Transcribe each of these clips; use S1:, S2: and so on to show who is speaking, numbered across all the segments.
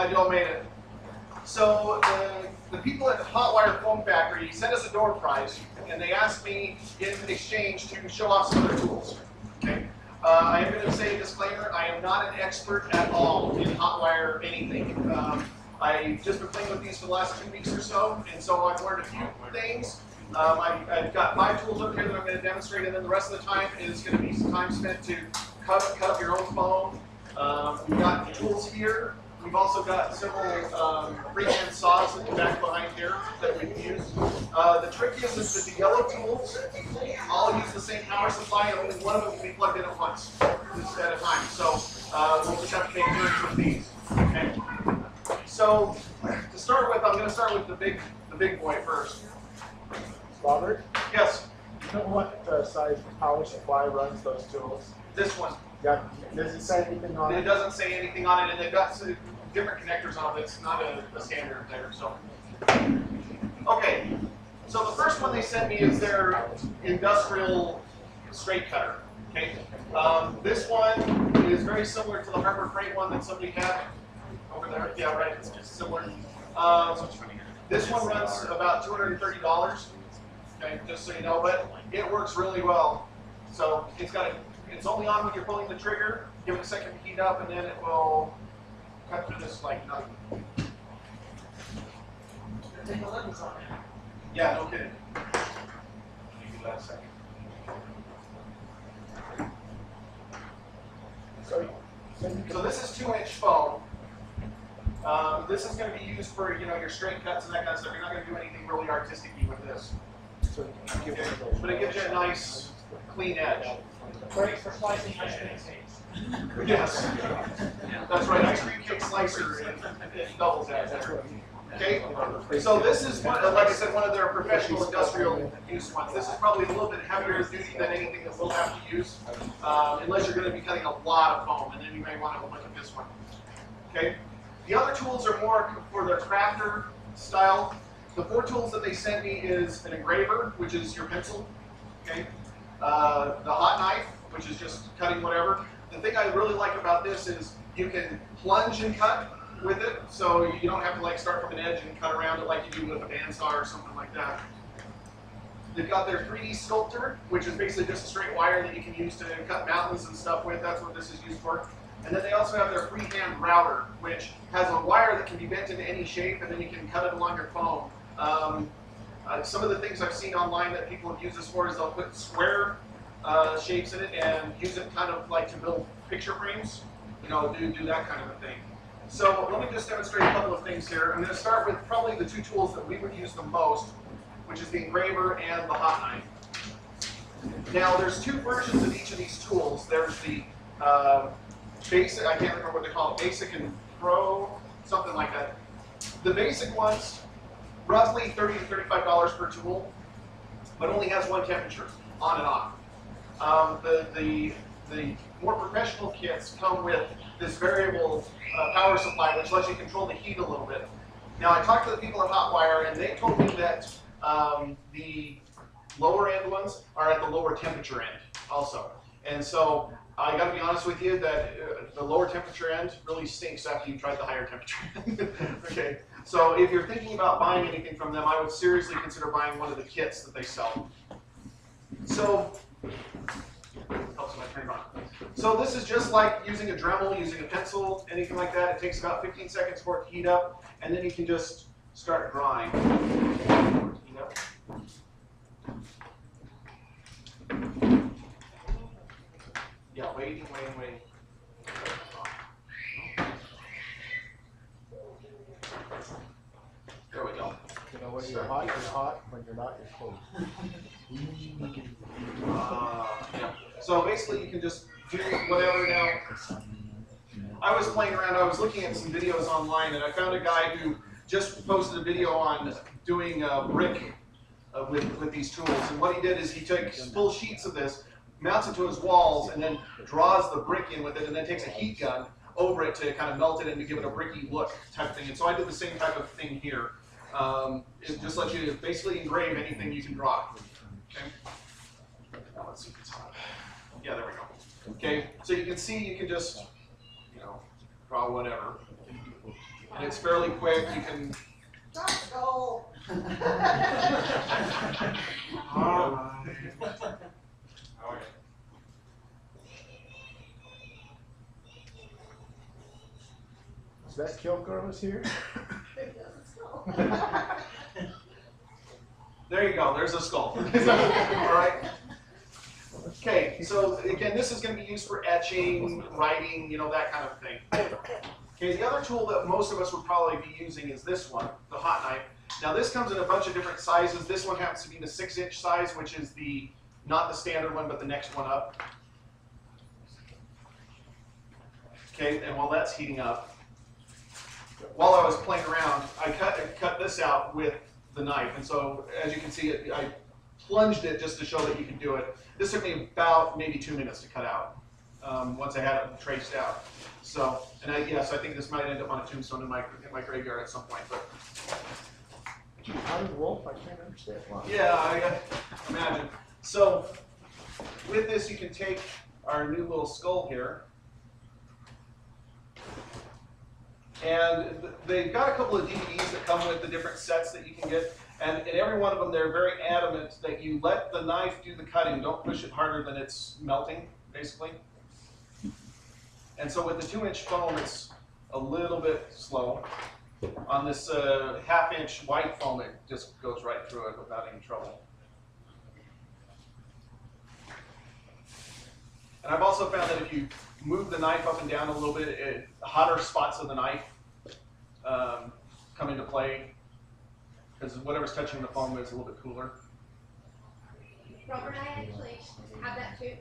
S1: Glad you all made it. So the people at Hotwire Foam Factory sent us a door prize, and they asked me in exchange to show off some of their tools. Okay. I am going to say a disclaimer, I am not an expert at all in Hotwire anything. I've just been playing with these for the last 2 weeks or so, and so I've learned a few things. I've got 5 tools up here that I'm going to demonstrate, and then the rest of the time is going to be some time spent to cut up your own foam. We've got tools here. We've also got several freehand saws in the back behind here that we can use. The trick is that the yellow tools all use the same power supply, and only one of them can be plugged in at once, just at a time. So we'll just have to make turns with these. Okay. So to start with, I'm going to start with the big boy first.
S2: Robert?
S1: Yes.
S2: You know what size power supply runs those tools?
S1: This one.
S2: Yeah. Does it say anything on it?
S1: It doesn't say anything on it, and they've got some different connectors on it. It's not a standard there. So, okay. So the first one they sent me is their industrial straight cutter. Okay. This one is very similar to the Harbor Freight one that somebody had over there. Yeah, right. It's just similar. This one runs about $230. Okay, just so you know, but it works really well. So it's only on when you're pulling the trigger. Give it a second to heat up, and then it will cut through this like nothing. Yeah, no kidding. Give that a second. So this is 2-inch foam. This is going to be used for your straight cuts and that kind of stuff. You're not going to do anything really artistic-y with this. Okay. But it gives you a nice, clean edge.
S3: Great for slicing ice cream cakes.
S1: Yes, that's right. Ice cream cake slicer, it doubles as there. Okay, so this is, like I said, one of their professional industrial use ones. This is probably a little bit heavier duty than anything that we'll have to use, unless you're going to be cutting a lot of foam, and then you may want to look at this one. Okay, the other tools are more for their crafter style. The 4 tools that they sent me is an engraver, which is your pencil. Okay, the hot knife, which is just cutting whatever. The thing I really like about this is you can plunge and cut with it, so you don't have to like start from an edge and cut around it like you do with a bandsaw or something like that. They've got their 3D sculptor, which is basically just a straight wire that you can use to cut mountains and stuff with. That's what this is used for. And then they also have their freehand router, which has a wire that can be bent into any shape, and then you can cut it along your foam. Some of the things I've seen online that people have used this for is they'll put square shapes in it and use it kind of like to build picture frames, do that kind of a thing. So let me just demonstrate a couple of things here. I'm going to start with probably the 2 tools that we would use the most, which is the engraver and the hot knife. Now there's 2 versions of each of these tools. There's the basic, I can't remember what they call it, basic and pro, something like that. The basic ones, roughly $30 to $35 per tool, but only has one temperature, on and off. The more professional kits come with this variable power supply, which lets you control the heat a little bit. Now, I talked to the people at Hotwire, and they told me that the lower end ones are at the lower temperature end also. And so I got to be honest with you that the lower temperature end really stinks after you tried the higher temperature end. Okay, so if you're thinking about buying anything from them, I would seriously consider buying one of the kits that they sell. So, helps when I turn it on. So this is just like using a Dremel, using a pencil, anything like that. It takes about 15 seconds for it to heat up, and then you can just start drawing. Heat up. Yeah, waiting. There we go.
S2: When you're hot. When you're not, you're cold.
S1: Yeah. So basically, you can just do whatever now. I was playing around. I was looking at some videos online, and I found a guy who just posted a video on doing brick with these tools. And what he did is he took full sheets of this, mounts it to his walls, and then draws the brick in with it, and then takes a heat gun over it to kind of melt it and to give it a bricky look type of thing. And so I did the same type of thing here. It just lets you basically engrave anything you can draw. Okay. Now let's see if it's hot. Yeah, there we go. Okay, so you can see you can just, draw whatever. and it's fairly quick. You can.
S4: Go.
S1: All right.
S2: Is that Kill Girl is here?
S1: There you go. There's a skull. All right. Okay. So again, this is going to be used for etching, writing, that kind of thing. Okay. The other tool that most of us would probably be using is this one, the hot knife. Now this comes in a bunch of different sizes. This one happens to be the 6-inch size, which is not the standard one, but the next one up. Okay. And while that's heating up, while I was playing around, I cut this out with the knife, and so as you can see, I plunged it just to show that you can do it. This took me about maybe 2 minutes to cut out once I had it traced out. So, and I think this might end up on a tombstone in my graveyard at some point. But
S2: How did Wolf? I can't understand why.
S1: yeah, I imagine. So with this, you can take our new little skull here. And they've got a couple of DVDs that come with the different sets that you can get. And in every one of them, they're very adamant that you let the knife do the cutting. Don't push it harder than it's melting, basically. And so with the 2-inch foam, it's a little bit slow. On this 1/2-inch white foam, it just goes right through it without any trouble. And I've also found that if you move the knife up and down a little bit, hotter spots of the knife come into play, because whatever's touching the foam is a little bit cooler.
S5: Robert, I actually have that too.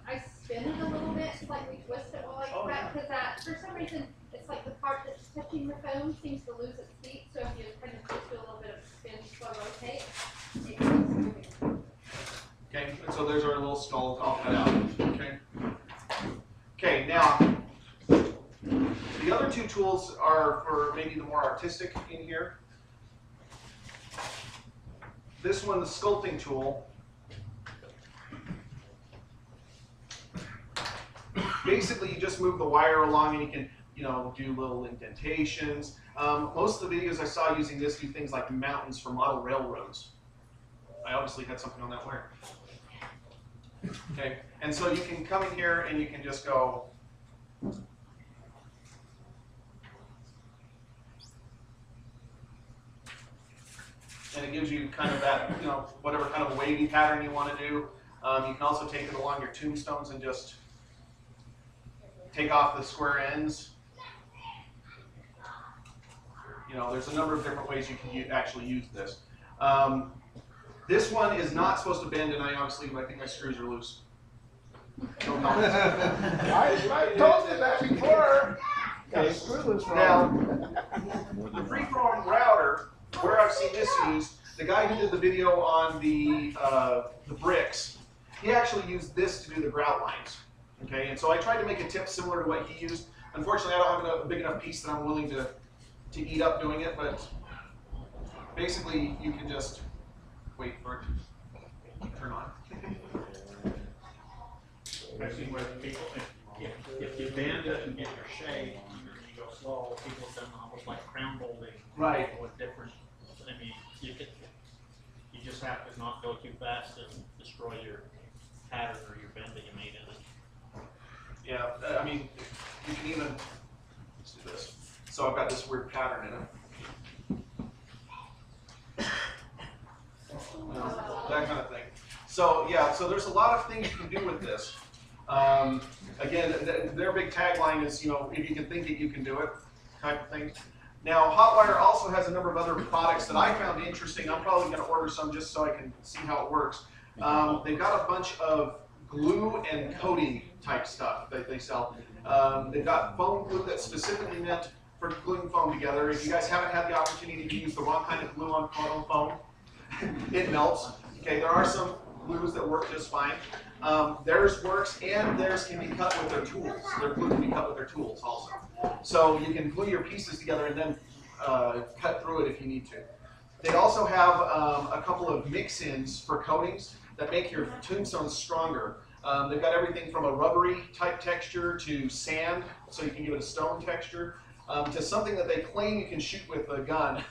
S5: I spin it a little bit, slightly twist it while I cut, because for some reason, it's like the part that's touching the foam seems to lose its feet, so if you kind of just do a little bit of spin, slow rotate, it keeps moving.
S1: Okay, and so there's our little skull all cut out. Okay. Okay, now, the other two tools are for maybe the more artistic in here. This one, the sculpting tool. Basically, you just move the wire along and you can, do little indentations. Most of the videos I saw using this do things like mountains for model railroads. I obviously had something on that wire. Okay, and so you can come in here and you can just go. And it gives you kind of that, whatever kind of wavy pattern you want to do. You can also take it along your tombstones and just take off the square ends. There's a number of different ways you can actually use this. This one is not supposed to bend, and I think my screws are loose. No comments.
S2: I told you that before.
S1: Okay. Now, the freeform router, where I've seen this used, the guy who did the video on the bricks, he actually used this to do the grout lines. Okay, and so I tried to make a tip similar to what he used. Unfortunately, I don't have a big enough piece that I'm willing to eat up doing it, but basically you can just wait for it to turn on.
S3: I've seen where people, if you bend it and get your shape, you go slow, people have done almost like crown molding.
S1: Right.
S3: With different, you just have to not go too fast and destroy your pattern or your bend that you made in it.
S1: Yeah, you can even, let's do this. So I've got this weird pattern in it. That kind of thing. So yeah, so there's a lot of things you can do with this. Again, their big tagline is, if you can think it, you can do it, type of thing. Now, Hotwire also has a number of other products that I found interesting. I'm probably going to order some just so I can see how it works. They've got a bunch of glue and coating type stuff that they sell. They've got foam glue that's specifically meant for gluing foam together. If you guys haven't had the opportunity to use the wrong kind of glue on foam, it melts. Okay, there are some glues that work just fine. Theirs works, and theirs can be cut with their tools. Their glue can be cut with their tools also. So you can glue your pieces together and then cut through it if you need to. They also have a couple of mix-ins for coatings that make your tombstones stronger. They've got everything from a rubbery type texture to sand, so you can give it a stone texture. to something that they claim you can shoot with a gun.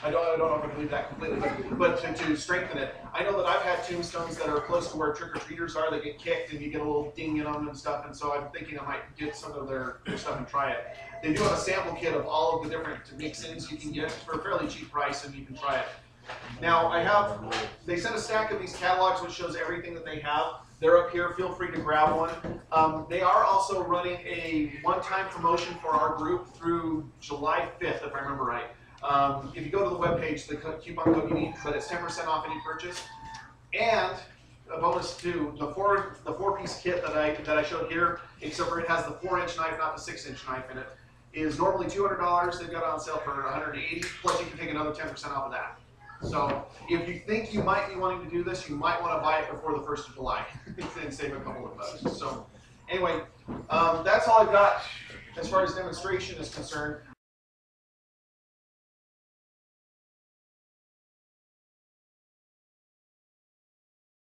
S1: I don't know if I believe that completely, but to strengthen it. I know that I've had tombstones that are close to where trick-or-treaters are. They get kicked and you get a little ding in on them and stuff, and so I'm thinking I might get some of their stuff and try it. They do have a sample kit of all of the different mix-ins you can get for a fairly cheap price, and you can try it. Now, they sent a stack of these catalogs which shows everything that they have. They're up here, feel free to grab one. They are also running a one-time promotion for our group through July 5th, if I remember right. If you go to the webpage, the coupon code you need, but it's 10% off any purchase. And a bonus too, the four-piece kit that I showed here, except for it has the 4-inch knife, not the 6-inch knife in it, is normally $200. They've got it on sale for $180, plus you can take another 10% off of that. So if you think you might be wanting to do this, you might want to buy it before the 1st of July and save a couple of bucks. So anyway, that's all I've got as far as demonstration is concerned.